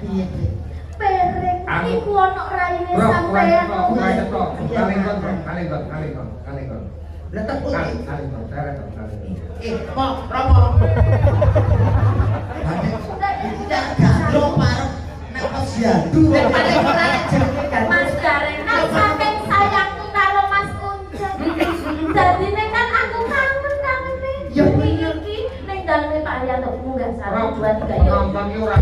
piye, Dik? Pereng iku ono raine sampean kok. Kalengkon. Lah tepuk iki. Kalengkon. Kok Romo. Tidak gandrung parep nek posyandu. Paling ora jenenge gandrung. Mas Gareng kan saking sayangku karo Mas Kuncen. Dadine kan aku kangen-kangen Ya, iki ning daleme Pak Rianto munggah 1 2 3 yo. Nonton ki ora.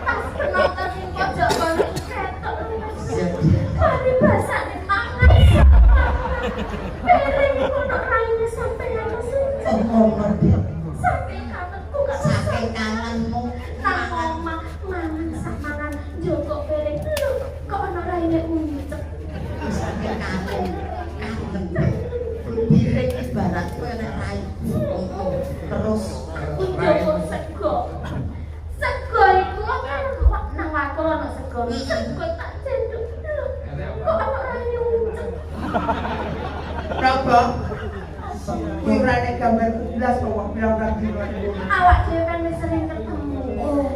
Pas penonton sing pojok kono ketok mari basane mangan. Pereng iku ono raine sampean sing. Ngono, Dik. Saking kangenku gak Saking kangenmu nang omah mangan sak mangan njoko pereng lho kok ono raine uncek. saking kangen. Piring ibarat kowe nek raiku. Terus Njoko sego. Sego iku kan nang wakil ono sego. Sego tak cenduk lho. Kok ono raine uncek. Prabu urane gambarku jelas kok bilang dino. Awak dhewe kan wis sering ketemu.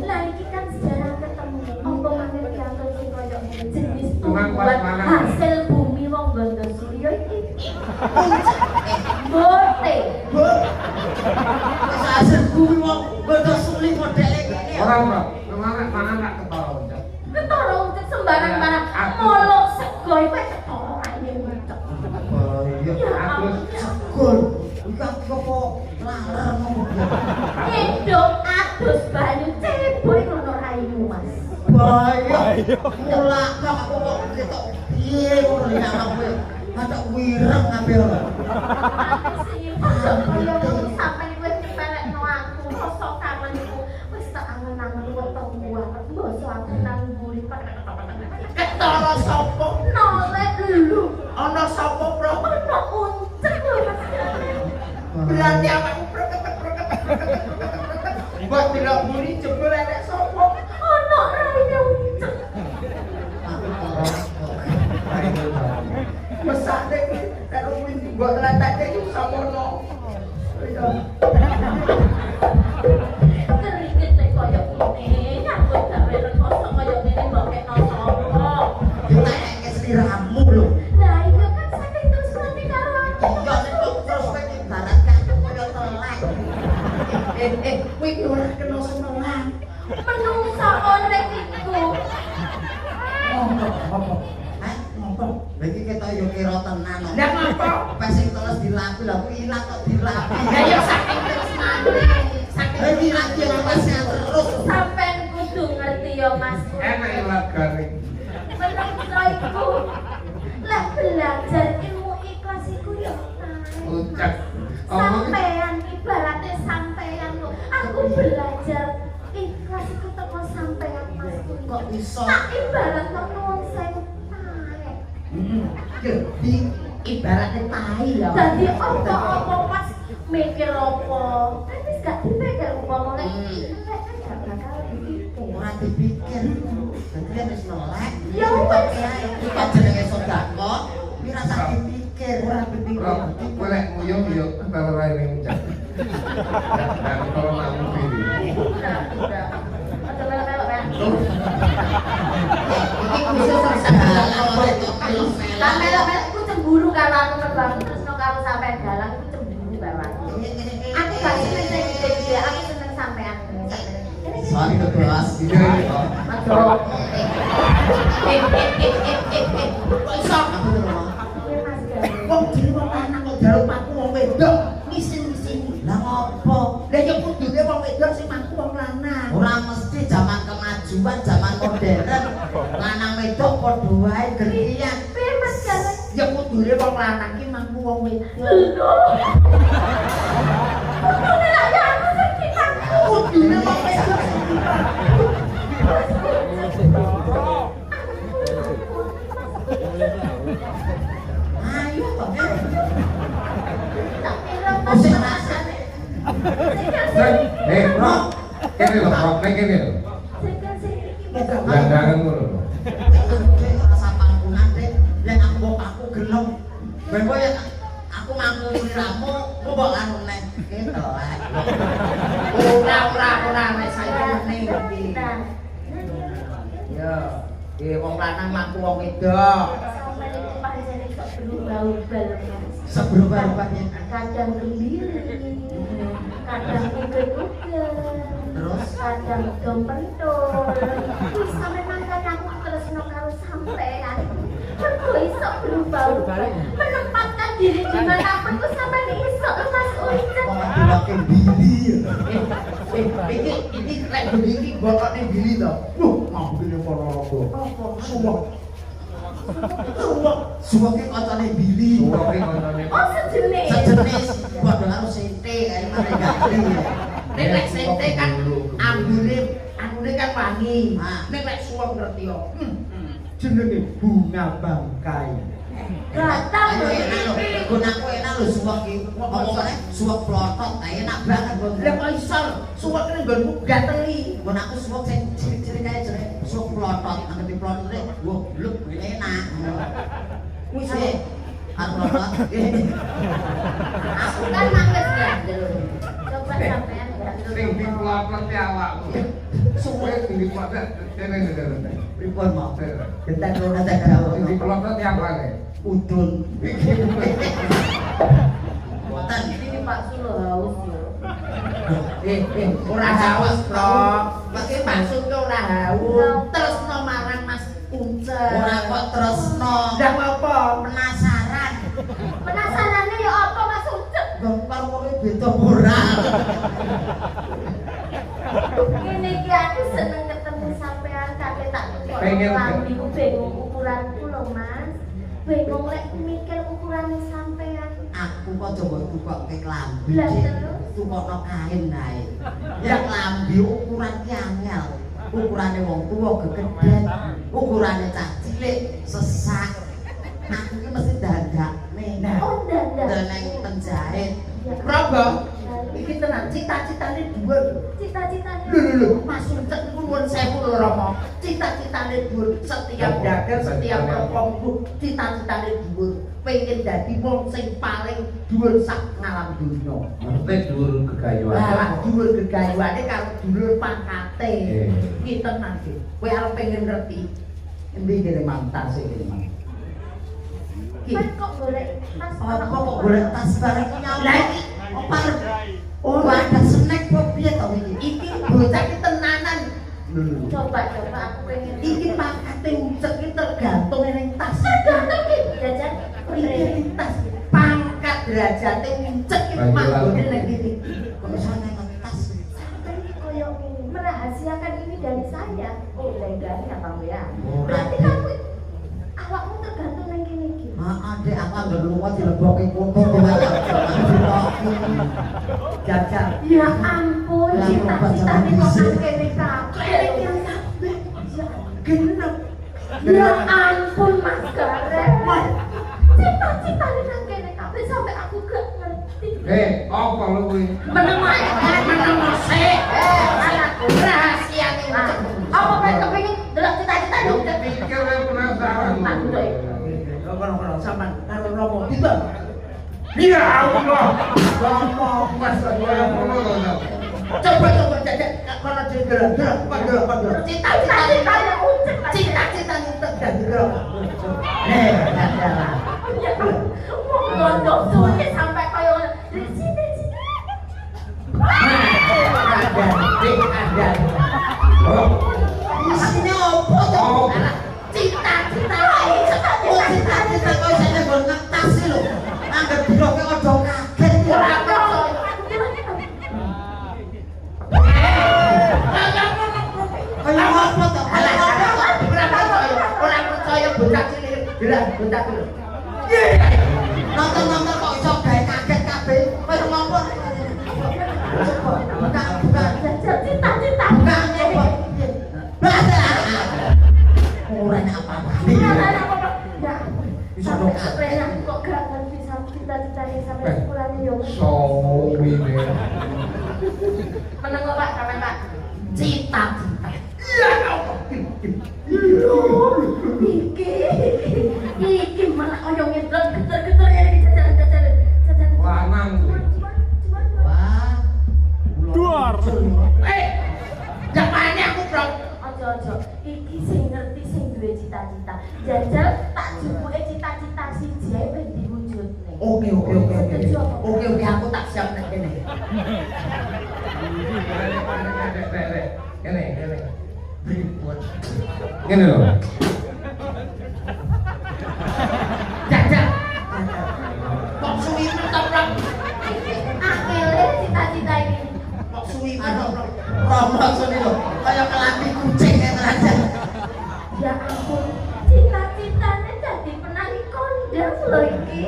Lah iki kan sejarah ketemu. Apa maneh diatur sing koyo ngene jenis tumbuhan hasil bumi wong Bondo Suryo iki. Bote. Wis asal bumi wong bodo suli modele ngene. Ora, mangan tak kepala uncap. Ketara uncek sembarang-barang. Molok sego iku ketara raine uncek. Iya, aku Sekul. Iki apa laler ngono. Endok adus banyu cebul iku ono raine Mas. Bayo. Mulak aku kok ketok piye ngono nek aku. Ada wireng kabeh ora. Ojo kaya ngono sampeyan wis nyepelekno aku. Rasa kangenku wis tak angen-angen wetengku banget. Mbok aku nang mburi. Ketara sapa? Nolek lho. Ana sapa, Bro? Ono uncek lho Mas. Berarti awakmu Mbok delok mburi jebul enek sapa? Ono raine uncek. Mesake iki karo wis mbok tlatake iki sapa no? Keringet nek koyo ngene. Nyambut gawe rekoso koyo ngene mbok kena sapa. Yo tak ekek sliramu lho. Lah iya kan saking tresnane karo aku. Iya nek kok terus kowe ibarat kaku koyo telek. Kowe iki ora kena semelan. Menungsa urip iku. Ngopo? Ngopo? Lagi kita yo kira tenan. Lah ngopo? Pas sing terus dilapi lha kuwi ilang kok dilapi. Lah ya saking tresnane. Saking Lagi lagi pas terus. sampean kudu ngerti ya Mas. enak ilat garing. Menungsa iku lah belajar ilmu ikhlas iku ya. Uncap. Omong Sampean ibaratnya sampean lho. Aku belajar ikhlas iku teko sampean Mas. Kok iso? Tak ibarat nuwun sewu tae. Di ibaratnya tai ya. Dadi apa-apa pas mikir apa. Wis gak dipikir umpama nek nek kan gak bakal dipikir. Ora dipikir. Dadi wis melek. Ya wis. Iki jenenge sedekah. Kuwi ora tak dipikir, ora dipikir. Kowe lek nguyuh yo kepala raine uncap. Dan kalau namu diri. Udah. Aja melok-melok ya. Iki khusus sedekah itu kalau Lah melok-melok iku cemburu karo aku terbang terus no karo sampean dalang iku cemburu karo aku. Aku gak seneng sing gede, aku seneng sampean. Soal itu kelas. Aduh. Iso aku terus. Iya Mas Gawe. Wong dhewe wong lanang kok jaluk paku wong wedok. Ngisin-ngisin. Lah ngopo? Lah ya kudune wong wedok sing paku wong lanang. Ora mesti zaman kemajuan, zaman modern. Lanang wedok padha wae gentian. Piye Mas Gawe? Ya kudune wong lanang ki mampu wong wedok. Lho. Kudune lak ya aku sing dipaksa. Kudune wong wedok. Ayo kok. Tak kira Mas rasane. Bro. Kene lho, Bro. Kene lho. Landangan ngono lho. Rasa pangkunan deh. Yang aku bawa aku gelem. Bebo ya aku ngaku diramu, aku bawa anu neng. Gitu lah. Ora. Nah, Ya, wong lanang mampu wong wedok. sampai itu pancen kok berubah-ubah Mas. Seberubah-ubahnya. Kadang gembira, kadang ugal-ugal, Terus? kadang dompentul. Wis sampe mangkat aku tresno karo sampean. Mergo iso berubah-ubah, menempatkan diri di manapun ku sampe iso Mas Ucap. Kok dilake Billy ya? Iki lek iki bokone Billy to. Ngambine Ponorogo. Apa? Suwek. Suweke kancane Billy. Suweke kancane. Oh sejenis. Sejenis padha karo Sente kae mare ganti. Nek lek Sente kan ambune kan wangi. Nek lek suwek ngerti yo. Jenenge bunga bangkai. Gatal Ayo enak lho, gunaku enak lho suwek iki. Omongane suwek plotot, enak banget. Lah kok iso suwek iki nggonku gateli. Gunaku suwek sing cilik-cilik kae jenenge suwek plotot. Ngerti plotot iki, wah bluk enak. Wis e. Arep plotot. Aku kan mangkes gandel. Coba sampean gandel. Sing diplot-plot awakmu. Suwek sing diplot dene. Pripun mau? Gentan lho ndak karo. Sing diplot yang mana? Udun. Boten. Ini Pak Sulo haus yo. Ora haus, Bro. Iki maksudke ora haus. Tresno marang Mas Unce. Ora kok tresno. Lah apa? Penasaran. Penasarannya ya apa Mas Ucap? Karo kowe beda ora. Ini iki aku seneng ketemu sampean kakek tak tukok. Pengen lambi ku bingung ukuranku lho Mas. Bingung lek mikir ukurane sampean. Aku kok coba tukokke klambi. Lah terus? Tukokno kain ae. Ya klambi ukuran ki angel. Ukurane wong tuwa gegeden. Ukurane cah cilik sesak. Aku ki mesti dandakne. Oh dadah. Deneng penjahit. Ya. Probo. Iki tenan cita-citane dhuwur. Cita-citanya. Lho Mas Ucap niku nuwun sewu lho Rama. Cita-citane dhuwur, setiap dagang, setiap perpongku cita-citane dhuwur. Pengen dadi wong sing paling dhuwur sak ngalam donya. Maksudnya dhuwur gegayuhan. Lah dhuwur gegayuhane karo dhuwur pangkate. Iki tenan iki. Kowe arep pengen ngerti. Endi kene mantas iki, Mas? Mas kok golek tas Apa kok golek tas bareng nyawa? Lah iki apa? Oh, ada snack kok piye to iki? Iki bocah iki tenanan. Coba aku pengen. Iki pangkate Ucek iki tergantung ning tas. Tergantung iki jajan Iki tas pangkat derajate Ucek iki manggone ning iki. Kok iso nang tas? Sampai koyo ini merahasiakan ini dari saya. Oh, legane apa ya? Berarti kamu awakmu tergantung ning kene iki. Adek aku anggere lunga dilebokke kono jajan. Ya ampun, Ya, cita-citane kok kene kabeh. Genep. Ya ampun Mas Garek. Cita-citane nang kene kabeh sampai aku gak ngerti. Apa lu kuwi? Meneng sik. Anakku rahasia ning Ucap. Apa kowe kepengin delok cita-citane Ucap? Pikir kowe penasaran. Kono-kono sampean karo Romo tiba. Ya Allah. Romo Mas Coba coba jajan kono jenderal. Padha. Cita-citane Ucap. Cita-citane Ucap dadi Romo. Dadah. Mondok suwe sampai koyo di sini. Ada. Isine opo to? Cita-cita kok isine nggon ngetas lho. Anggere bloke aja kaget ora percaya. Kaya apa to? Ora percaya bocah cilik. Gerak bocah cilik. Nonton kok iso gawe kaget kabeh. Kaya ngopo? Buka. Cita-cita. Kurang apa-apa. Ya, sampai aku kok gak ngerti sama cita-citanya sampai sekolahnya yo. Sowine. Meneng kok Pak, sampean Pak. Cita-cita. Iya Allah. Iki malah koyo ngedrot geter-geter ya iki jajan. Lanang kuwi. Wah. Duar. Jangan kene. Kene. Ngene lho. Jajak. Kok suwi mentok Rob? Akhirnya cita-cita ini. Kok suwi mentok Rob? Rombong sini lho, kaya kelambi kucing ya aja. Ya ampun, cita-citanya jadi penari kondang loh ini.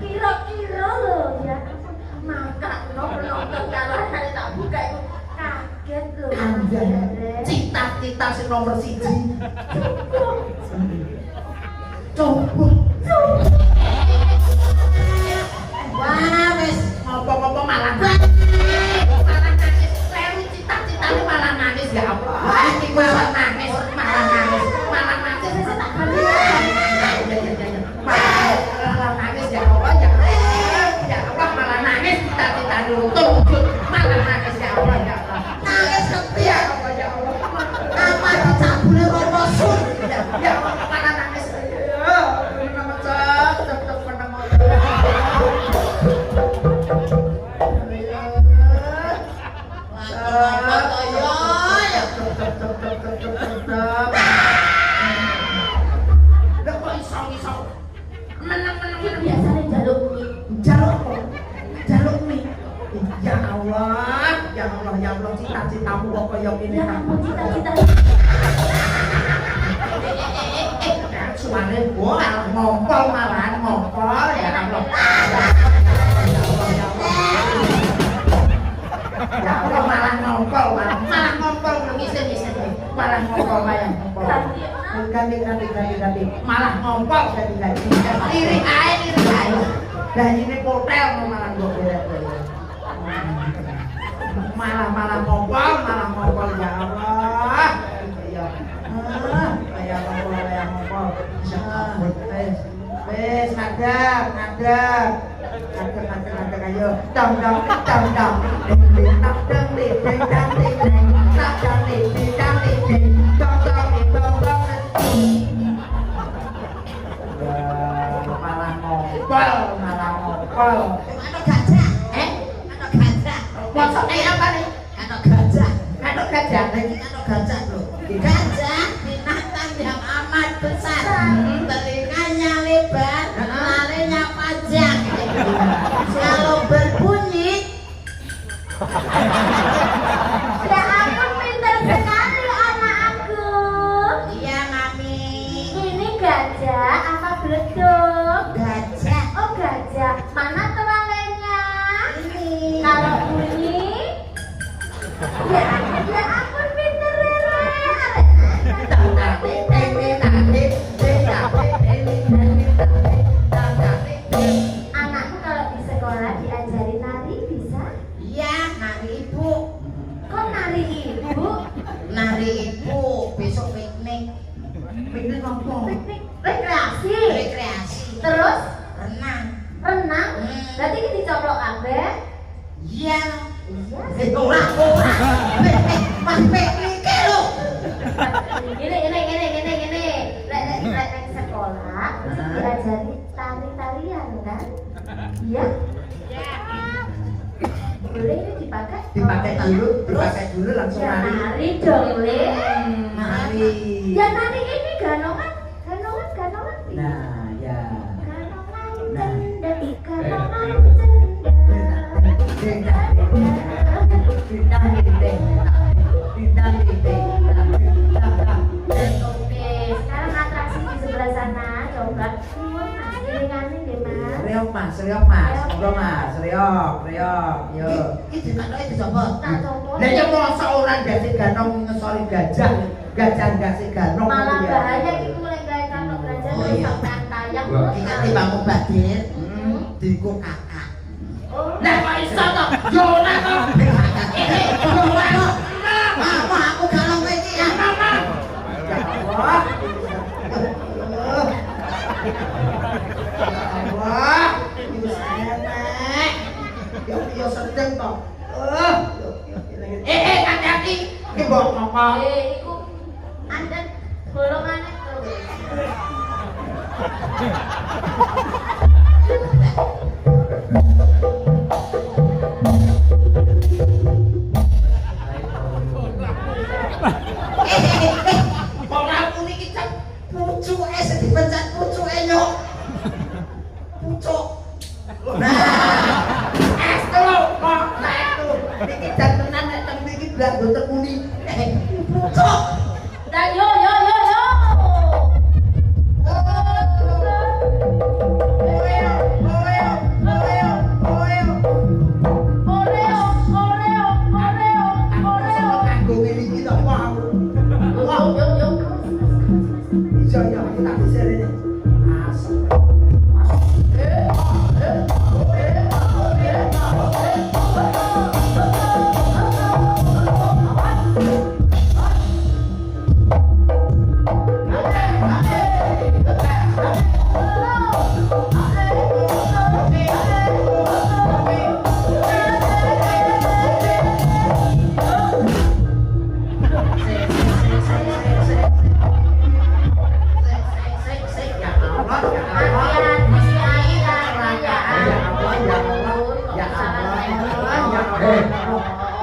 Kira-kira loh, ya ampun. Maka penonton kalau hari tak buka itu kaget loh. Cita-cita sing nomor 1. Cukup. Coba. Wah, wis ngopo-ngopo malah nangis. Leru cita-citane malah nangis ya apa? Iki malah nangis. Malah nangis. Saya tak ngerti. Malah nangis ya apa? Ya Allah malah nangis cita-citane luntur malah nangis ya Allah ya Allah. Nangis kepiye apa ya Allah? Apa dicabule romo sun? Ya Allah malah nangis. Ya Allah, cita-citamu kok kaya gini. Ya ampun, cita-cita. Suaranya gua ngompol malahan ngompol ya Allah. Ya Allah malah ngompol ngisi-ngisi malah ngompol kayak ngompol. Ganti. Malah ngompol ganti. Lirik ae. Dan ini hotel malah gua beres-beres. Malah ngompol ya Allah. Kayak ngompol. Wes ngadeg ayo. Dong. Malah ngompol. Ada gajah. Ada gajah. Maksudnya apa nih? Ada gajah. Lagi ada gajah loh. Gajah binatang yang amat besar. Telinganya lebar, larinya panjang. Kalau berbunyi, Ya ampun, pintar sekali anak aku. iya mami. Ini gajah apa beleduk? Gajah. Oh gajah, mana telalainya? Ini. Kalau bunyi, ya ampun pintar Rere. Anakku kalau di sekolah diajari nari bisa? Iya, nari ibu. Kok nari ibu? Nari ibu besok piknik. Piknik apa? Piknik rekreasi. Rekreasi. Terus Renang. renang. Berarti ini dicoplok kabeh. Iya. Iya. Ora. Mas piknik lho. Gini. Lek sekolah diajari tari-tarian kan? Iya. Boleh ini dipakai? Dipakai dulu langsung Ya nari. nari dong, Le. Nari. Ya nari ini ganongan. Nah, ya. Ganongan Oke, sekarang atraksi di sebelah sana. Coba. Mas, iringanin deh, Mas. Seriok mas. Monggo mas, seriok. Yo. Iki dikatoke dicoba. Tak coba. Lah ya mosok ora dadi ganong ngesori gajah. Gajah dasi ganong. Malah bahaya gitu lek gawe kanok gajah Oh, terus iya. sampean tayang. Iki kan timbangmu badir. Diku kakak. Oh. Lah kok iso to? Yo ora to. Yo ora to. Apa aku galong kowe iki ya? Ya Allah. Allah. Iku enek. Yo sedeng to. Hati-hati. Iki mbok ngomong. Iku Anda golongane terus. lah mboten muni. Cok. Dan yo.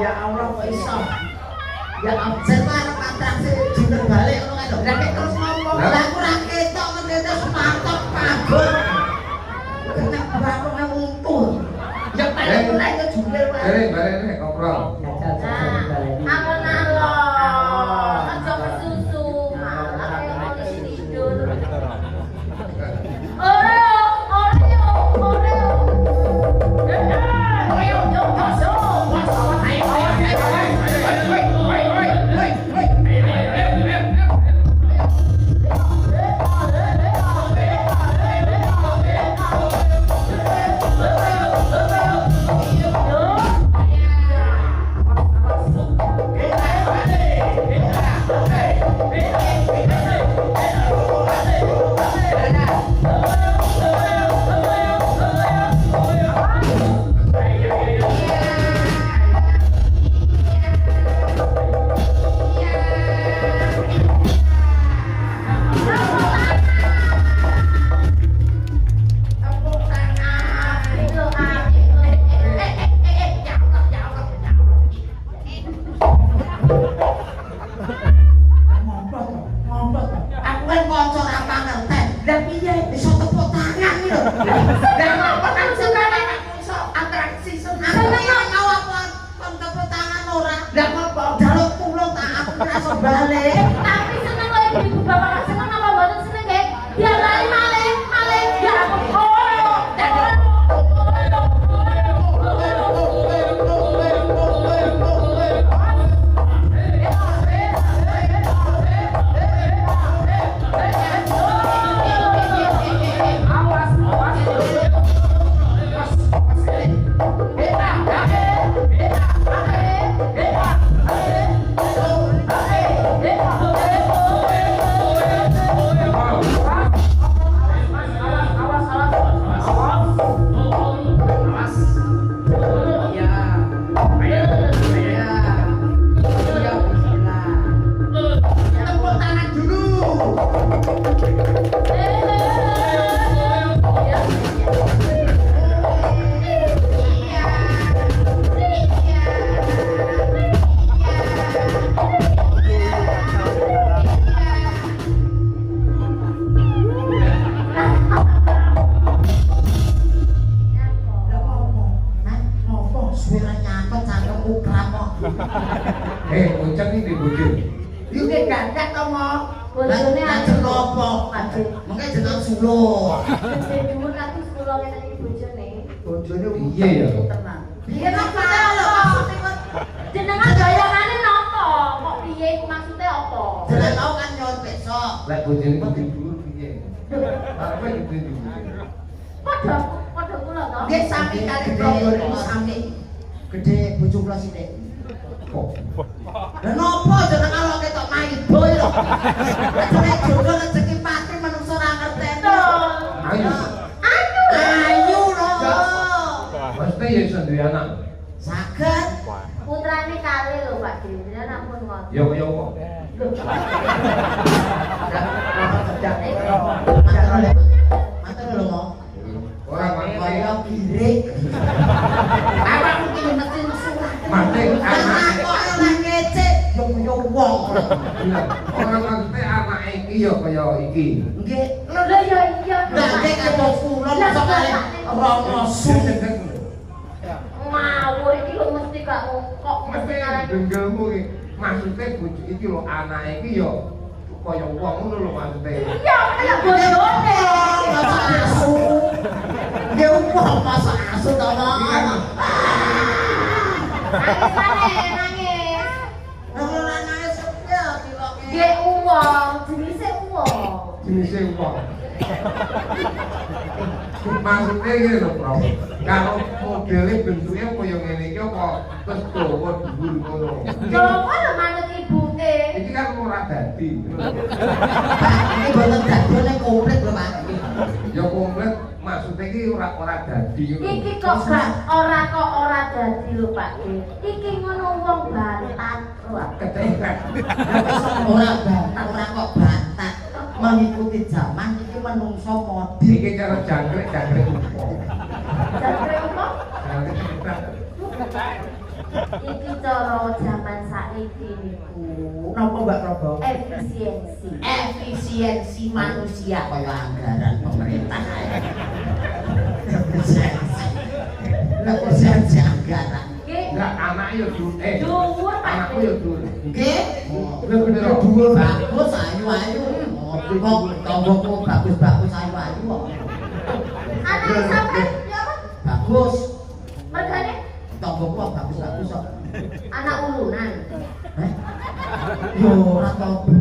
Ya Allah kok iso. Ya absen arep atraksi jiner balik ngono kan lho. Lah nek terus ngomong lah aku ra ketok terus mantap kabur. Kena baku nang untul. Ya paling mulai ke jumil wae. Bareng koprol. Alon-alon. Aja kesusu. Malah kaya tidur. Tapi seneng lho ibu bapak seneng apa mboten seneng nggih? Biar lali malih biar aku Bocah ini di bojone. Yuk ke gandak to mo. bojone ajeng apa? Ajeng. Mengke jeneng Sulo. Gede dhuwur tapi sekolah ngene iki bojone. Bojone Iya ya. tenang. Piye napa lho? Jenengan bayangane napa? Kok piye iku maksude apa? Jeneng tau kan nyon besok. Lah bojone kok di dhuwur piye? Apa itu dhuwur? Padha kula to. Nggih sami kali Probolinggo iki sami. Gede bojo kula sithik. Lah nopo jeneng karo ketok maibo lho. Nek jodoh rezeki pati manungsa ora ngerteni. Ayo. Ayu lho. Mesti ya iso duwe anak. Saged. Putrane kali lho Pak Dene ampun ngoten. Ya kaya apa? Matur lho mo. Ora mati. Kaya girik. Awakmu ki mesti surat. Mati anak. Kok ora ngece yo wong. Ora mesti anak iki ya kaya iki. Nggih. Lho ya iya. Lah nek kaya kulon iso kali romo su. Ngawur iki lho mesti kok mesti ngarani Denggelmu iki maksude bojo iki lho anake iki ya kaya wong ngono lho maksude. Ya kaya bojone. Masa asu. Dia wong masa asu to wong. Nangis. Ora nangis ya diloke. Dia uang, jenisnya uang. Jenise wong. Maksudnya gini lho, Bro. Kalau modelnya bentuknya kaya ngene iki apa terus dawa dhuwur ngono. Dawa lho manut ibuke. Iki kan ora dadi. Ini boten dadi nek komplit lho, Pak. Ya komplit maksudnya iki ora dadi ngono. Iki kok gak ora dadi lho, Pak. Iki ngono wong bantat lho. Ketekan. Ora bantat, ora kok bantat. Mengikuti zaman iki menungso modern. Iki cara jangkrik wong. Jangkrik apa? Jangkrik. Iki cara zaman saiki niku. Napa Mbak Probo? Efisiensi manusia kaya anggaran pemerintah. Efisiensi anggaran. Enggak anak yo dhuwur Pak. Anakku yo dhuwur. Nggih. Lha bener Dhuwur bagus ayu-ayu. Kok tanggoku bagus-bagus ayu-ayu kok. Anak sampean ya apa? Bagus. Mergane Tanggoku bagus-bagus kok. anak ulunan. Yo ora to, Bu.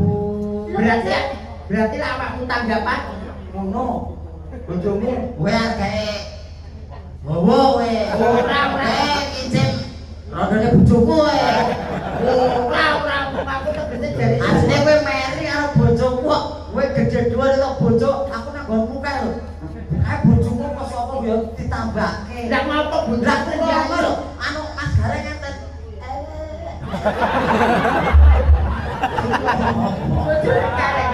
Berarti lah awakmu tanggapan Ngono. bojomu Kowe areke wowo kowe. Ora. Kincim. Rodone bojoku kowe. ora aku tegese jare Asline kowe meri karo bojoku kok. Kowe gedhe dhuwur karo bojo, aku nang nggonmu kae lho. Kae bojoku kok sapa ya ditambahke. Lah ngopo Lah bundar kok lho, anu Mas Gareng ngeten. Bojone karek.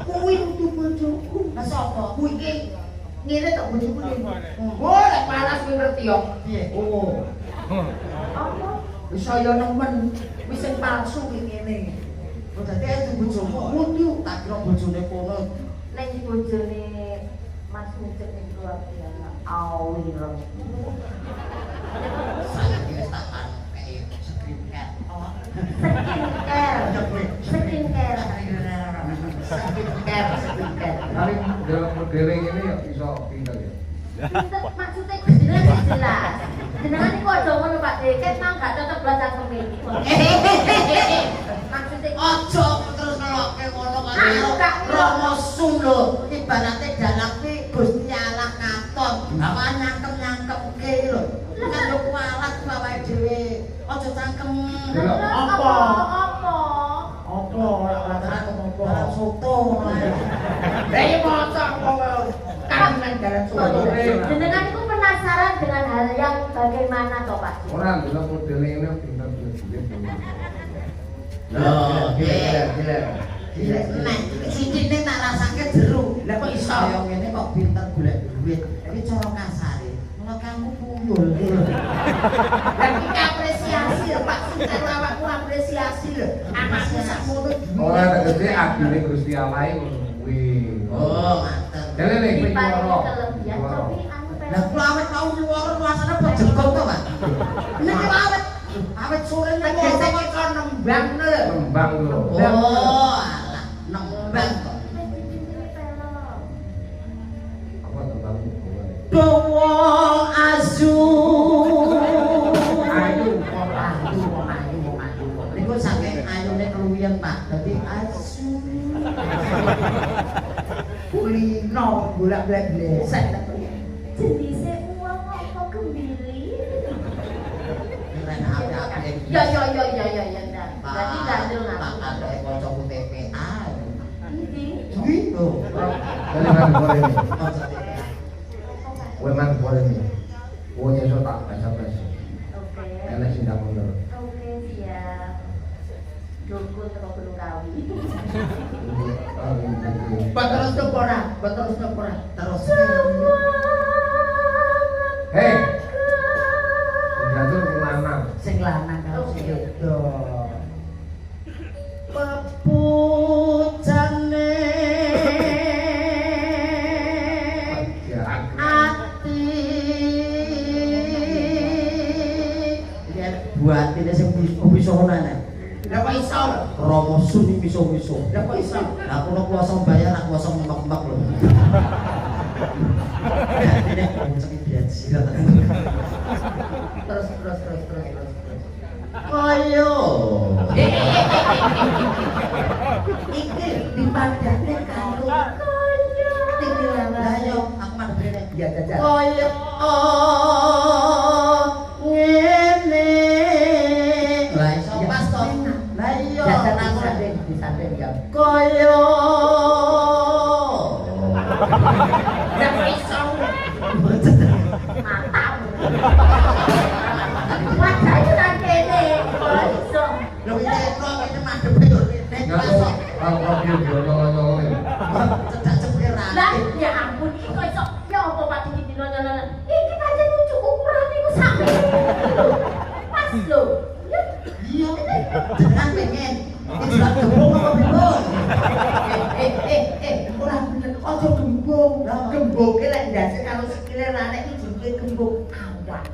Kuwi kudu bojoku. Lah sapa? Kuwi iki ngene tok bojoku iki. oh lek panas kuwi ngerti yo Piye? oh Apa? wis saya nemen wis sing palsu iki ngene Oh dadi itu bojomu. Kuwi tak kira bojone kono. Nek bojone Mas Mucet niku luar biasa. Awireng. Saya wis tak kan kayak skincare. Skincare. Tapi dalam model ini ya bisa pindah ya. Maksudnya jenengan jelas. Jenengan niku aja ngono Pak De, ket mang gak cocok belajar pemilik. Maksudnya Ojo terus ngelokke ngono kan. Aku gak Romo sum lho. Ibarate dalang ki Gusti Allah katon. Bawa nyangkem-nyangkemke lho. Kan yo kualat awake dhewe. Ojo cangkem. apa? apa ora apa Dalam soto ngono ae. lah iki mosok kok kangen jalan soto Jenengan niku penasaran dengan hal yang bagaimana toh Pak? Orang dalam model ini pindah Loh, gila Gila, nek sikine tak rasake jeruk. Lah kok iso? Kaya ngene kok pinter golek duit. Iki cara kasare. Kalau kamu puyul. Lah iki apresiasi lho Pak, sinten awakku apresiasi lho. Anakku sakmono. orang tegese adine Gusti Allah iku kuwi. Oh, mater. Jane nek kuwi Diparingi loro. kelebihan, tapi anu Lah kula awet tau nyuwara rasane pejegong to, Pak. Niki awet sore nek Tegese iki kon nembang lho. Kembang lho. Oh, alah, nembang kok. Apa tembang? Dawa asu. Ayu. Niku saking ayune keluwihan, Pak. Dadi asu. Kulino bolak-balik blesek. Jenisnya uang apa gembili? Keren api-api. Ya. Ndak. Berarti gandul Pak aku. ada kancaku TPA. Ini. Gitu. Dari mana boleh ini? Kanca TPA. Kowe man boleh ini. Kowe nyesot tak baca-baca. Oke. Enak sing tak bener. Oke, siap. Dukun atau belum kawin. Terus ora? Terus Hei. Jatuh lanang. Sing lanang karo sing wedok. pepujane Ya. ati buatine sing bisa ngono nek. Lah kok iso? Romo suni miso-miso. Lah kok iso? Lah aku nek kuasa bayar aku kuasa mbak-mbak lho. Ini ngomong biasa. Terus. Koyo. Iki dipadane karo Koyo. tinggal Ayo aku madhep rene. ya jajal. Koyo ngene. Lah iso pas to. Lah iya. Jajal aku disanding ya. Koyo. Lah kok iso? Mantap. Wajah itu tak kene. Kok iso? Lho ini itu madhep lho. Nek pas to. Aku yo nyolong-nyolong. Cedak cepiran. Lah ya ampun iki kok iso ya apa Pak Didi dino-dino. Iki pancen lucu ukuran iku sampe. Pas lho. Iya. Jenengan pengen istilah gembung apa bingung? Ora bener aja gembung. Gembunge lek ndase karo sikile rane iki jenenge gembung awak.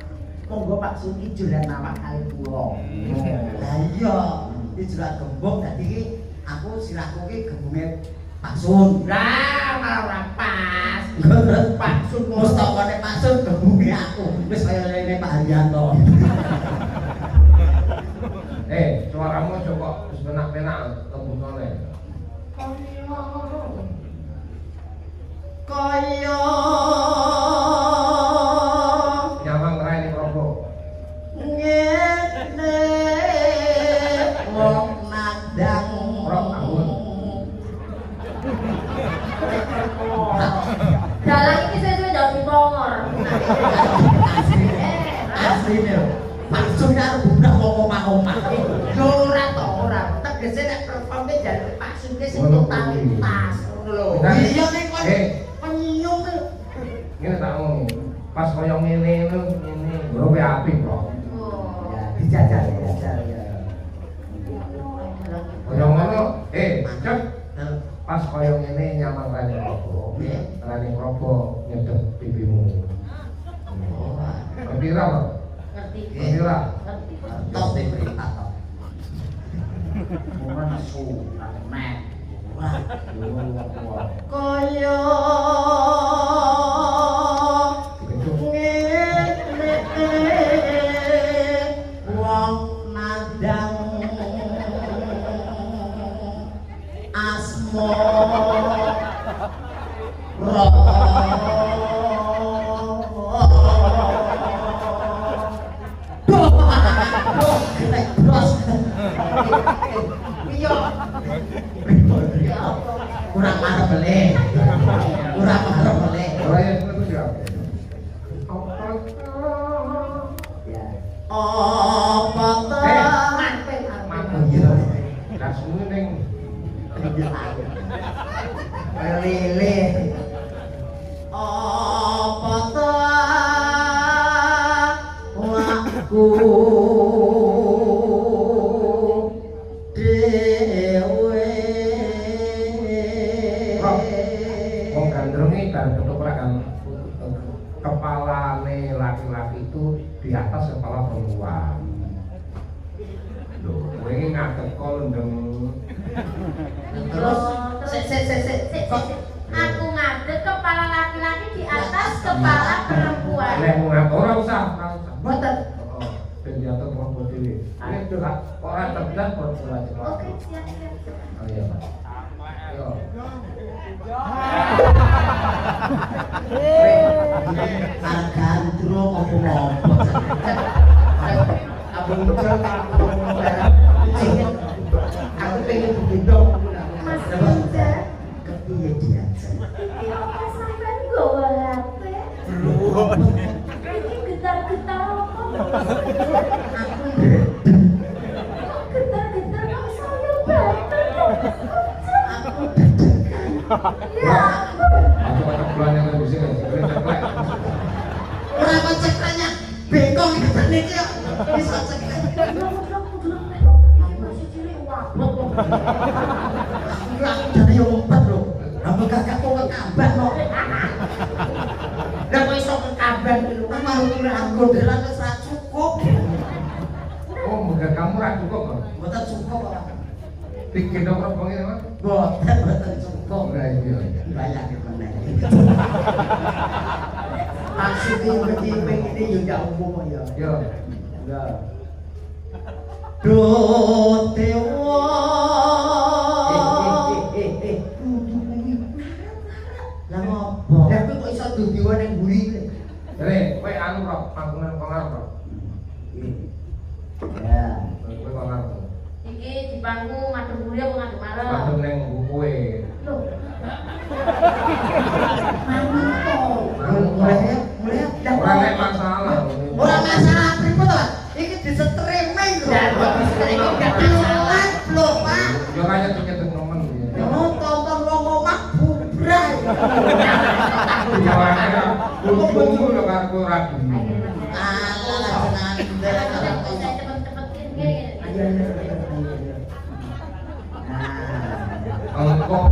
Monggo Pak Suki julan awak kali kula. Lah iya, iki jelas gembung dadi iki aku sirahku iki gembunge Pak Sun. Lah malah ora pas. Pak Sun Mustokone Pak Sun gembunge aku. Wis kaya rene Pak Haryanto. Suaramu coba wis penak-penak tembusane. Kaya Nyawang raine robo. ngene wong nandang Rok ampun. Dalang iki sesuai ndang dipongor. asline lho. Pak Sun karo budak wong omah-omah. Yo ora to ora. Tegese nek performe jaluk Pak Suki sing totalitas ngono lho. Iya nek kok penyung lho. Ngene tak ngomong. Pas koyo ngene lho, ngene. Bro apik kok. Ya dijajal ya. Koyo ngono, cek. Pas koyo ngene nyamang rane robo. Rane robo nyedot pipimu. Pira lho. Ngerti. Pira. Ngerti. Tos de berita to. Ora nesu, nek. Kaya ngene wong nandang asma kurang marah boleh Ora ya itu ya. Ya. apa ta Manten Mampu ya. Lah semua ning lele. apa ta aku dewe wong gandrunge bar ketuprakan kepalane laki-laki itu di atas kepala perempuan. Lho, kowe iki ngadeg kok lendeng. terus Aku ngadeg kepala laki-laki di atas kepala perempuan. Lek mau ngatur ora usah. Mboten. Heeh. Ben diatur monggo dhewe. Ini itu lah ora terdan perempuan. Oke, siap. Oh iya, Pak. Ayo. gandrung apa ngopo Abang Jol aku pengen digendong. Mas Rinda, kepiye diajak iki apa sampean nggawa HP? Iki getar-getar apa? aku Kok getar-getar kok saya banter? aku deg-degan Ya ampun. Aku pakai bulan yang lebih sini. Ceklek. ora kok cekranya bengkong iki ben iki kok bisa cekrek Masih cilik wabot kok. aku jane yo ngumpet lho ambek kakak kok kekambak no Lah kok iso kekaban iki lho. Amar ukuran gondelan wis ra cukup. Kamu ra cukup kok. Mboten cukup kok. Bikin dong rombong ini Mas. Mboten cukup. Lah iya. Bayangke meneh. Maksudnya begini ini juga umum ya. Yo. Ya. Do dewa. Lah ngopo? Lah kok iso dudiwa ning mburi. Re, kowe anu kok panggungan pengar kok. Ya. Kowe pengar. Iki di bangku ngadem buri apa ngadem marem? Padahal neng bukuwe. Loh, Mulai Ora nek masalah. ora masalah pripun to, Pak? Iki disetriming lho. Iki gak masalah lho, Pak. Yo kaya nyedek nomen ya. Yo tonton wong omah bubrah. Ya ora kudu lho karo ragu. Alah jenengan bisa cepet-cepetin kayak ayo. Engkok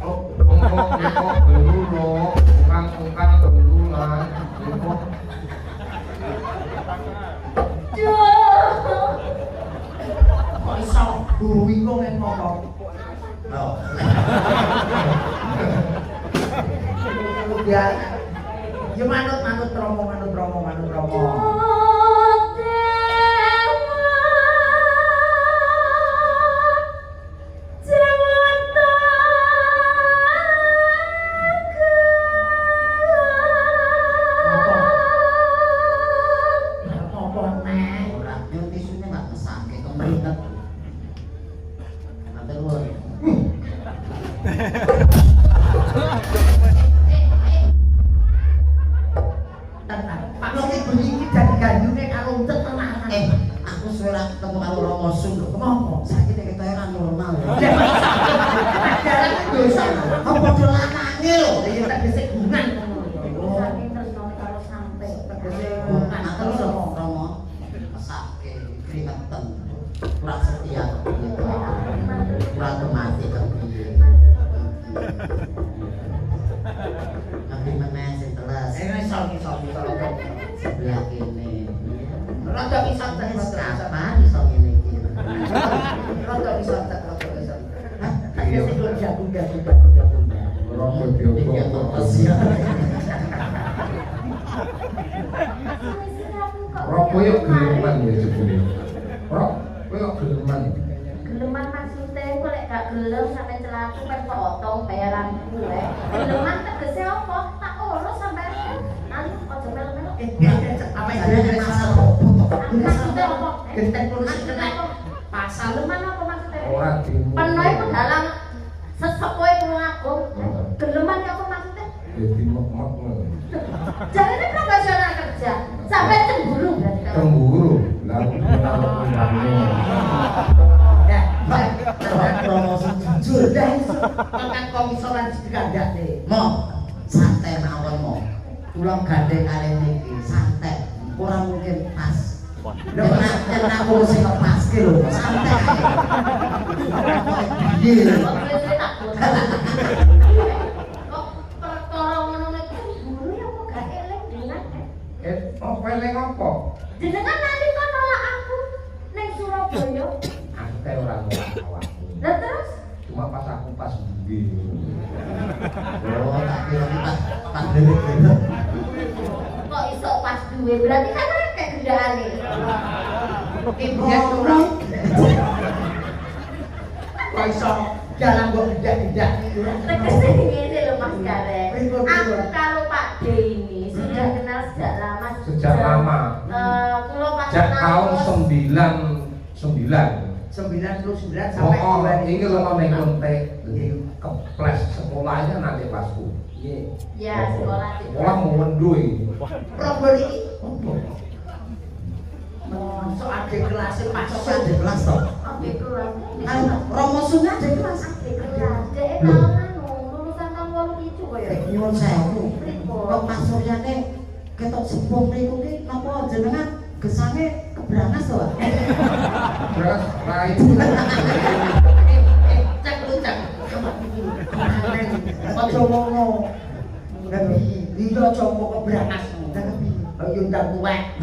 engkok dulu lo, bukan dulu lah. Engkok Kok iso duwi kok nek ngomong. Loh. Ya. Ya manut romo. Apa neh? Ora yo tisune gak mesake kemringet. Matur nuwun. Tenang. Pak Loki bengi iki dadi gandune karo uncet tenanan. Aku suwe ra ketemu karo Romo Sun lho. Kenapa? Saiki nek ketoke kan normal. Dosa. Apa dolanane lho? Ya tak gesek gungan ngono lho. saking tresno karo sampe. Tegese gungan terus Romo. Mesake keringetan. Kurang setia kok piye to. Kurang mati kok piye. Nanti meneh sing teles. Iso. Sebelah kene. Rada iso terus kapan iso ngene iki. Rada iso terus. Tegese kok jagung-jagung. Romo diopo. Rob koyo geleman ya jebule. Rob koyo geleman. Geleman maksudnya kok lek gak gelem sampe celatu kan kok otong bayaran gue. Geleman tegese apa? Tak urus sampe nanti aja melu-melu. Apa jenenge masalah opo to? Maksudnya apa? Genteng polisi Maksudnya kena apa? pasal. Geleman apa maksudnya? Ora dimu. Penuh itu dalam sesepuh itu ngaku. Geleman apa maksudnya? Jadi mek-mek. Jangan ini profesional kerja. Sampai cemburu berarti kalau. Cemburu. Lah undangnya. Promosi jujur dah iso. Tekan komisoran digandakne. Mo, santai mawon mo. Kula gandeng kalian niki santai. Ora mungkin pas. Nek aku sing ngepaske lho, santai. Iya. Kok perkara ngono nek cemburu ya kok gak eling dengan Apa eleng apa? jenengan nanti kok nolak aku ning Surabaya. Ante ora nolak awakmu. Lah terus Cuma pas aku pas bungi. Oh, tak kira pas dhewe. kok iso pas duwe berarti kan akeh gendane. Ibu ora. Kok iso jalan kok tidak. Tegese ngene lho Mas Gareng. Aku karo Pak D ini sudah kenal sejak lama. Sejak lama. Kula pas Sejak tahun kenal 99. 99 sampai Oh, 2000. ini kalau nek kontek keples sekolahnya nanti pasku. Nggih. ya sekolah di Sekolah mau mendui. Problem iki opo? Masuk adik kelas masuk adik kelas to. Oke kelas. Anu Romo Sun adik kelas. Adik kelas. Dek tahun anu lulusan tahun 87 kaya. Nyuwun sewu. Kok Mas Suryane ketok sepuh mriku ki napa jenengan gesange kebrangas to, Pak? Terus rai Cek lu cek. Aja ngono. Iya aja kok kebrangas. Ayo ndang tuwek.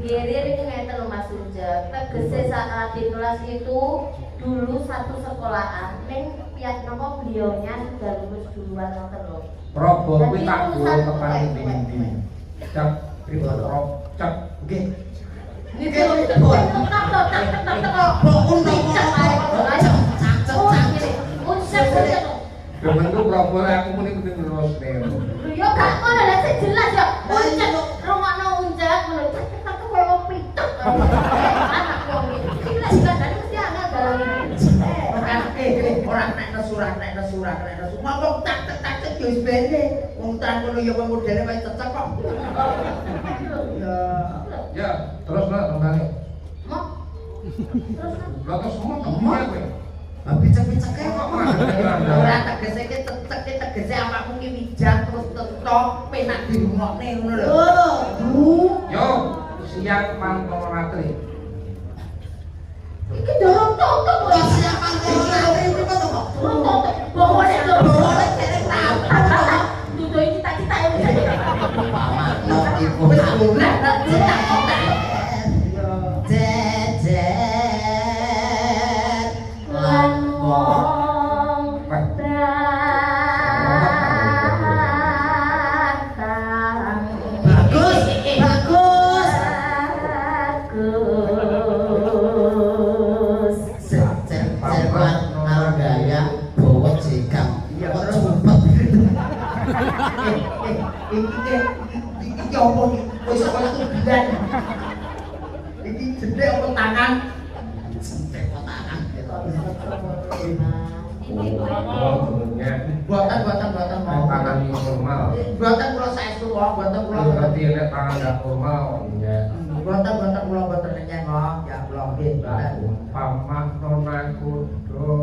Giri ini ngeten lho Mas Ujak. Tegese saat di kelas itu dulu satu sekolahan, ning pihak nopo beliaunya sudah lulus duluan ngoten lho. Robo kuwi tak duwe tekan ndi-ndi. Cak pripun rob cak nggih. Niki lho tak bentuk robo aku muni kudu terus nih. yo gak ngono lha sing jelas yo. Uncak rungokno uncak ngono. Tak koyo pituk. Anak wong iki. Iki lek dikandani mesti ana dalam ini. Ora nek surat. Ngomong tak yo wis bene. Wong tak ngono yo modele wis cocok kok. Ya, terus lah tembane. Mau? Terus semua kemana kowe? Picek-piceke kok ora tegese ki tegese awakmu ki wijak terus tetok penak dirungokne ngono lho. Yo, siang pantau ratri. Iki dorong tutup kok. Siap pantau ratri iki kok kok. Tutup. Bawone dereng tahu. Dudu cita-cita ya wis. Pamakno iku Wis golek cita-cita. Iki opo iki? Wis sekolah tuh bidan. Iki jedek opo tangan? Jedek opo tangan. Buatan. Tangan normal. Buatan kula saestu kok, buatan kula. Berarti nek tangan gak normal. Buatan kula buatan nyeng kok. Ya kula nggih. Pamak nona kudo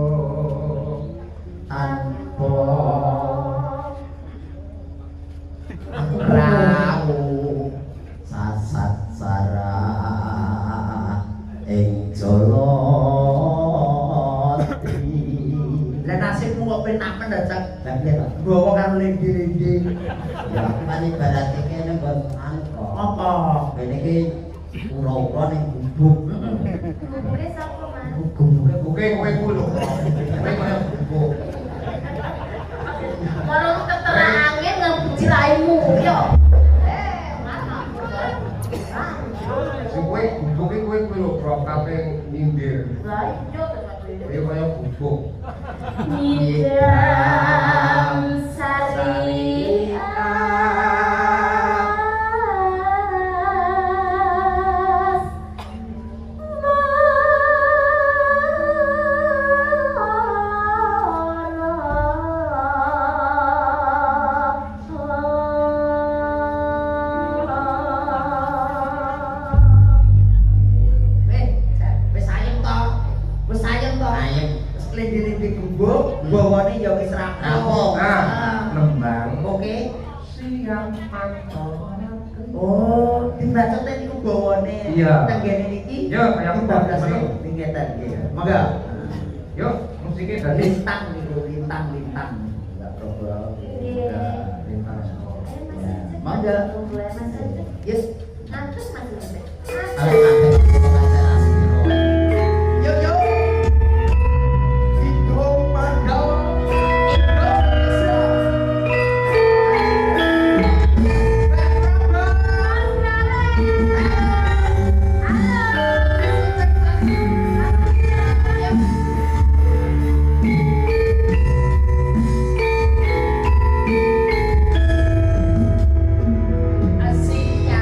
Tanpa rau sasat sarah ing joloti. Lah nasibmu kok penak mendadak Lah piye Pak? bawa karo linggi-linggi. Ya kan ibarat kene nggon angko. Apa? Kene iki ura-ura ning gubuk. Kumpule sapa Mas? Gubuke Oke, kowe kulo. Kowe koyo bubuk. Kalau ketera angin ngebuci raimu yo. Mana? Sing kowe bubuke kowe kulo prok kabeh nyindir. Lah yo tenan. Kowe koyo bubuk. Nidam sari Lindi-lindi gubuk, bawane ya wis rampung. Nah, nembang. Oke. Siang pantau. Oh, dibacotnya niku bawane. Iya. Teng kene niki. Iya, kaya bablas ngono. ning ngeten nggih. Monggo. Yuk, musiknya dari Lintang niku, lintang. Enggak problem. Lintang. Monggo. Yes. Antus masih Ala kabeh pengajar asiro. Yo. Hidung pandau. Indonesia. Asia.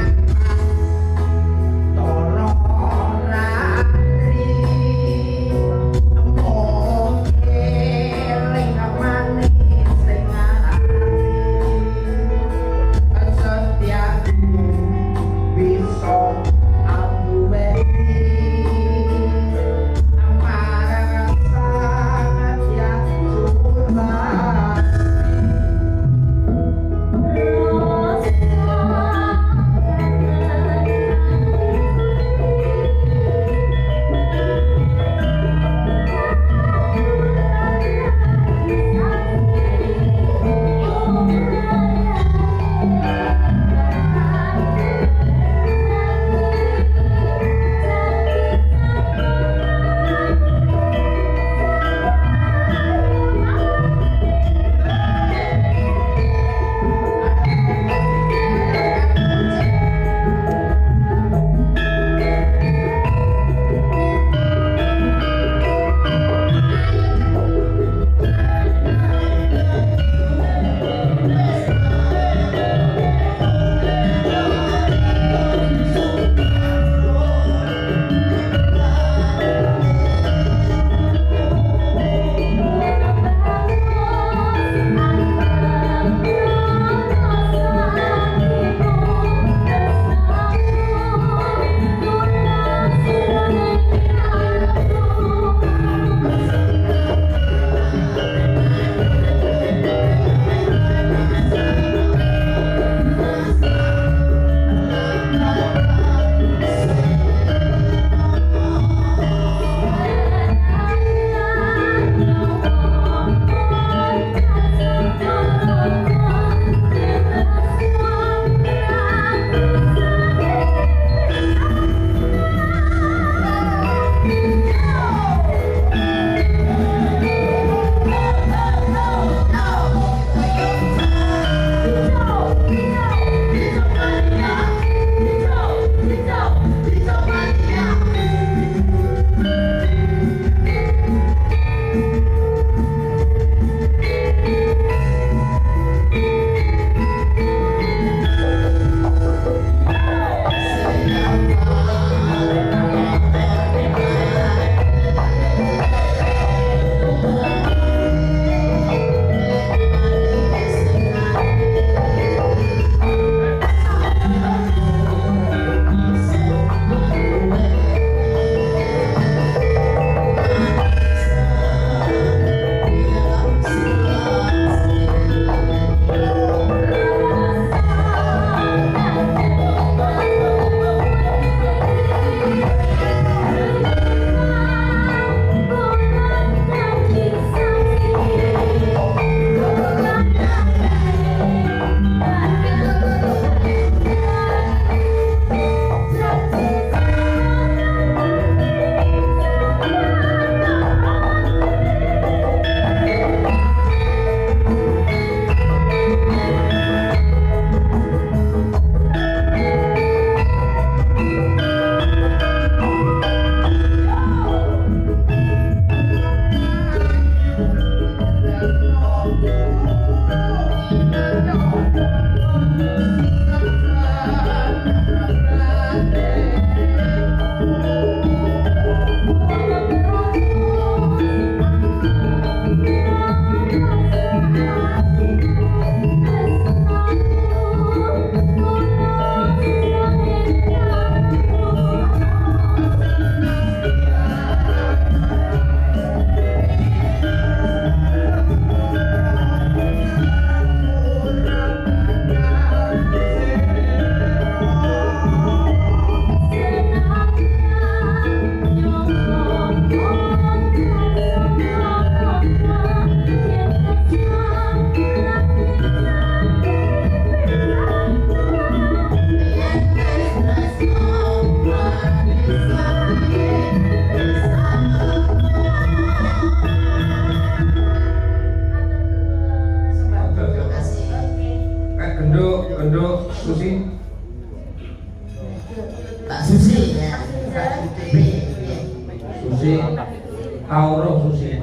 Susi. Tahu roh Susi.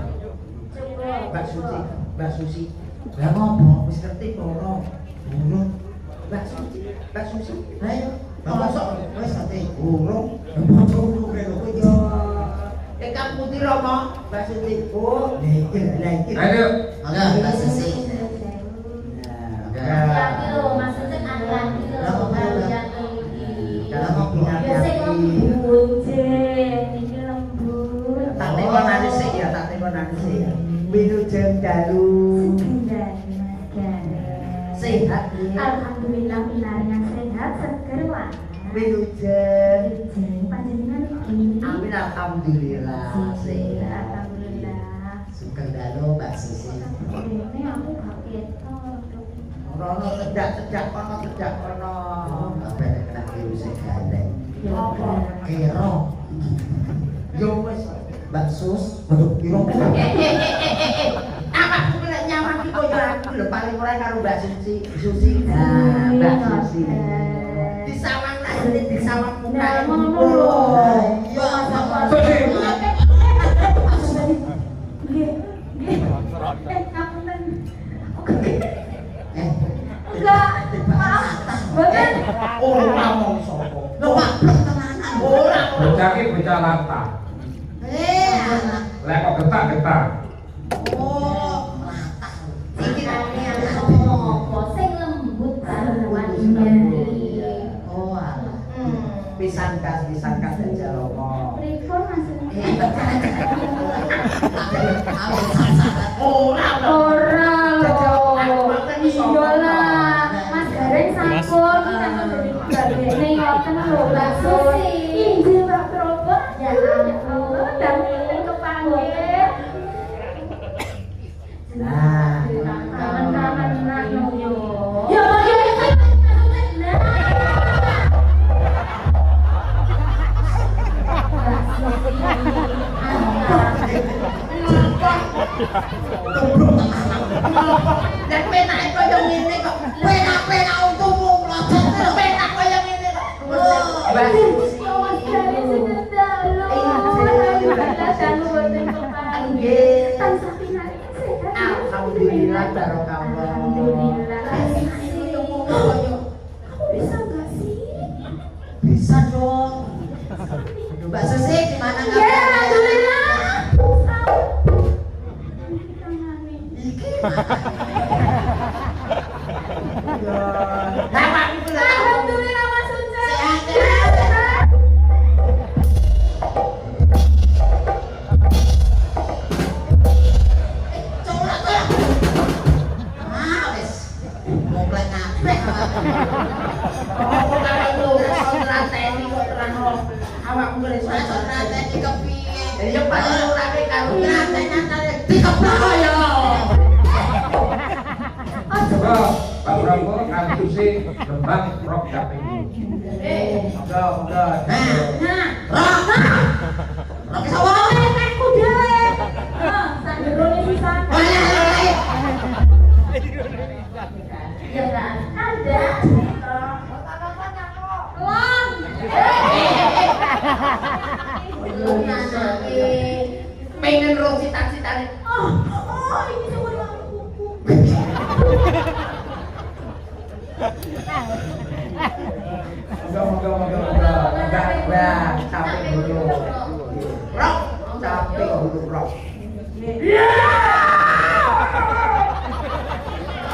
Mbak Susi, Mbak Susi. Lah ngopo? Wis ngerti poro. Burung. Mbak Susi, Mbak Susi. Ayo. Mosok Wis ngerti. burung. Burung lho kowe iki. Tekap putih Romo, Mbak Susi. Oh, lagi. Ayo. Mangga Mbak Susi. Hati-hati loh, maksudnya hati-hati loh. Hati-hati. Biasa lembut, Jen. Ini lembut. Tak tekonane sik ya, tak tekonane sik. Wilujeng dalu. Sehat ya. Alhamdulillah pinarnya sehat, seger wah. Wilujeng. Panjenengan iki. Amin alhamdulillah. Sehat, alhamdulillah. Sugeng dalu Mbak Susi. Ini aku gak ketok. Rono sejak kono sejak kono. Kabeh kena virus gandeng. Apa? Kero. Yo wis. Mbak Sus, waduh kira Awakku kena nyaman iki koyo aku lho paling ora karo Mbak Susi. Susi. Nah, Mbak Susi. Disawang lah ini disawang muka. Nah, ngono Oh, lho. iya. Susi. Nggih, nggih. Ngapunten. enggak Maaf, mboten. Ora mong sapa. Lho waplek tenanan. Ora. Bocah ki bocah lata. Anak. Lek kok getak-getak. Oh, rata. Pikirannya apa? Sing lembut wajibnya. Oh, alah. Pisan kas aja lomo. Pripun maksudnya? Aku sasaran. Ora. Ora lho. Iyalah. Mas Gareng sampun dari bagene ngoten lho, Mbak Susi. Inggih, Mbak Probo. Ya ampun, damel kepanggih. Nah, Kangen-kangenan yo. Yo. dan penake koyo ngene kok. Penak-penak untukmu mlojot. Penak koyo ngene kok. Mbak Susi. Alhamdulillah barokallah. Bisa nggak sih? Bisa dong. Mbak Susi gimana Ya, kabarnya? alhamdulillah. Iki Alhamdulillah Mas Ucap. sehat. Coba tuh. Ah, wis. Moplek kabeh. Apa karo strategi kok terangno. Awakmu wis Strategi kepiye? Ya Pak urake karo Nyata-nyata dikeplok ya. Coba Pak Prabowo kan Susi lembang rok caping. Monggo. Nah, Rok. Rok sapa? aku dhewe. Nah, sanderone pisan. Ya kan? Ada. Long. Pengen ro cita-citane. Oh, ini cuma yang kuku. Monggo. Enggak, capek dulu. Rok, capek dulu rok.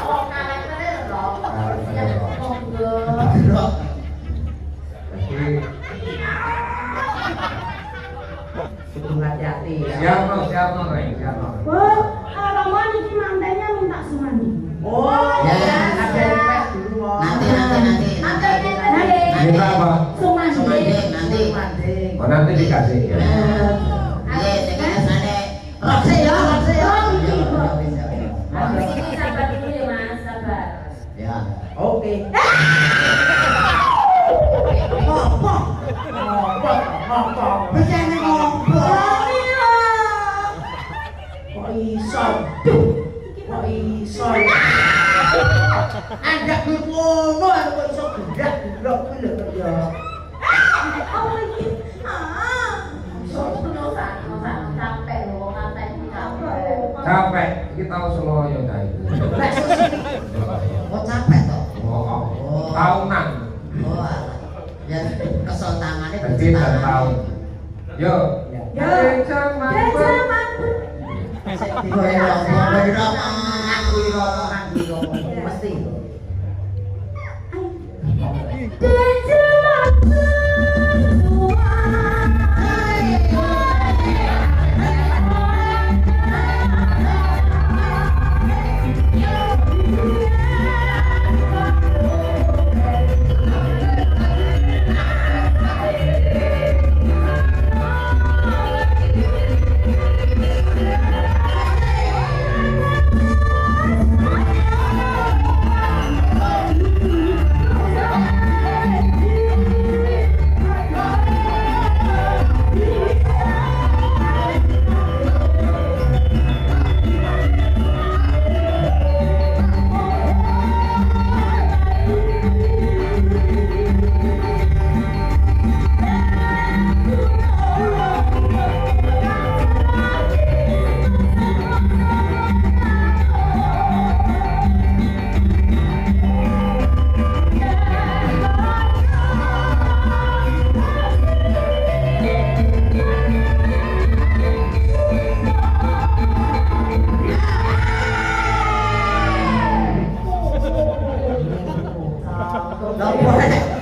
Oh, karakternya loh. Ya, monggo. Rok. Jadi Kudu hati-hati ya. siapa Reng, siapa. Oh, Roman ini mantannya minta sumandi. Oh, Ya, ada request dulu mau. Nanti. Minta apa? Sumanding Sumandi. nanti. Manding. Oh nanti dikasih ya. Iya, dengan asane. Rok sih ya, rok sih ya. Habis ini sabar dulu ya Mas, sabar. Ya. Oke. Ngopo? Becane ngopo? Kok iso? Kok iso? Andak kuwi ngono aku kok iso gerak blok kuwi lho kok ya. Oh, ini. Ah. Iso Penuh tau seloyo ta itu. Bakso sini. Oh capek toh. Oh, tahunan. Oh alah. Ya kesel tangane Jadi dan tahun. Yo. Yo. Zaman. Mesti.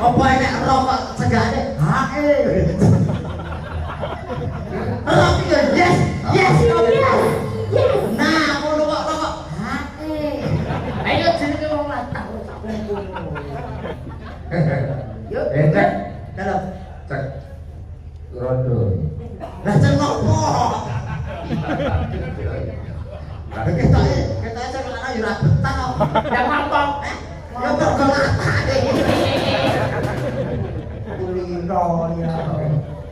Apa enak rokok segane? Hae. Rokok ya yes, yes, yes. Nah, ngono kok rokok. Hae. Ayo jenenge wong lanang tak Yuk, Cek. kalau Cek. Rondo. lah cek ngopo? Lah kita sing lanang yo ora betah kok. Ya ngopo? Ya bergelatake. Kulino ya.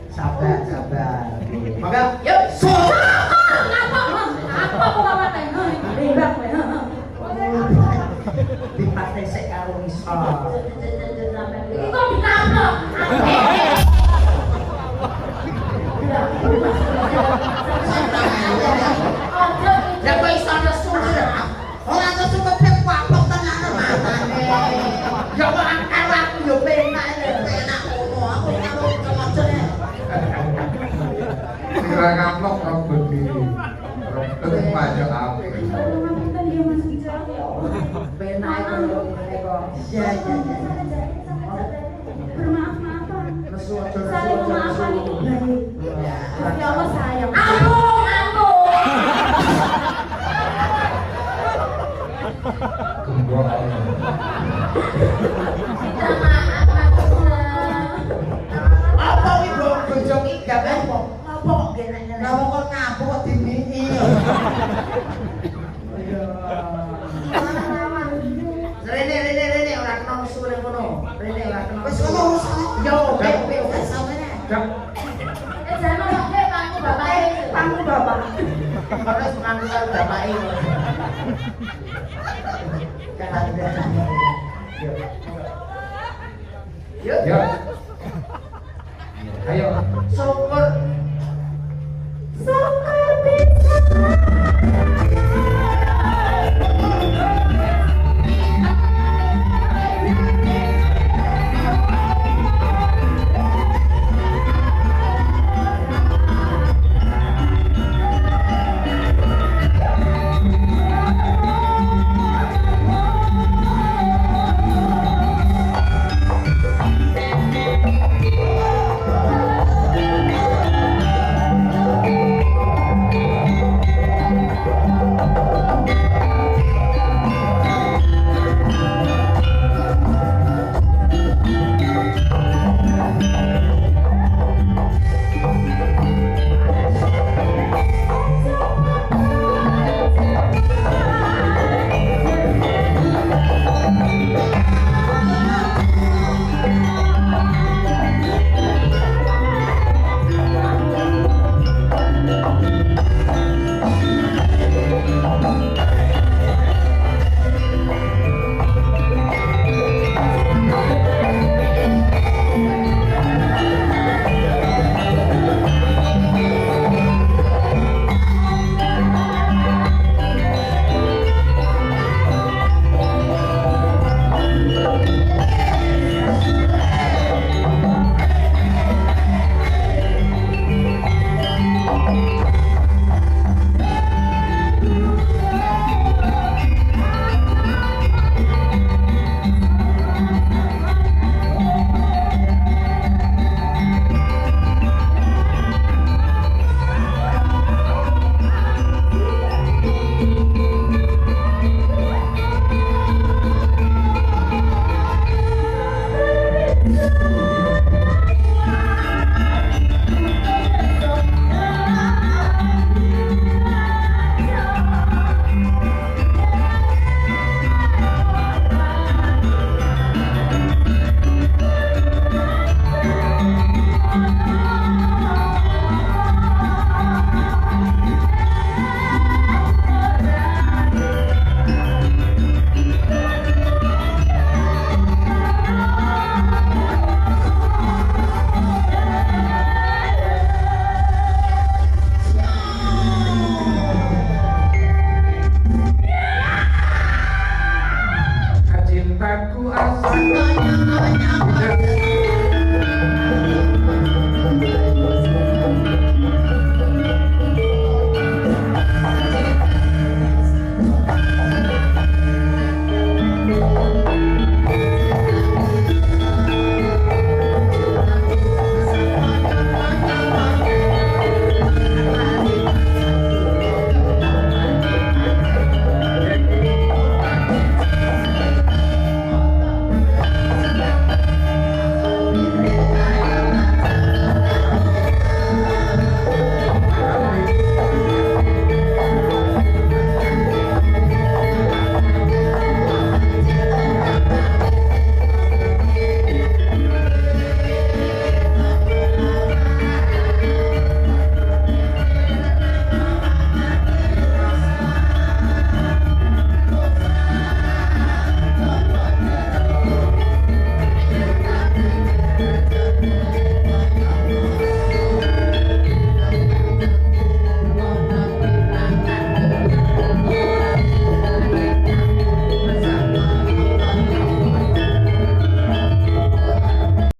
Sabar, sabar. Maka yuk, so. Apa kok awake? Bebak kowe. Dipate sik karo iso. Iki kok ditabrak. Ya kok iso nesu. Ora nesu kepek waplok tenan matane. Ya kok angel aku yo penak penak ngono. Aku karo kemocone. Kira ngaplok rambut diri. Rambut pajak apa? Penak karo kok. Ya ya ya. Bermaaf-maafan. Nesu aja Saling memaafkan itu baik. Ya. Tapi Allah sayang. Ampun. Gembok. Apa kuwi bojo iki gak apa? Apa kok genek-genek? Lah wong kok ngapuk kok dimiki. Rene ora kena nesu ning kono. Rene ora kena. Wis ngono urusane. Yo, wis sampeyan. Cek. Jangan sampai pangku bapake. Pangku bapak. Terus pangku karo bapake. Jangan. Yuk. Yo. Ayo. Syukur. Syukur.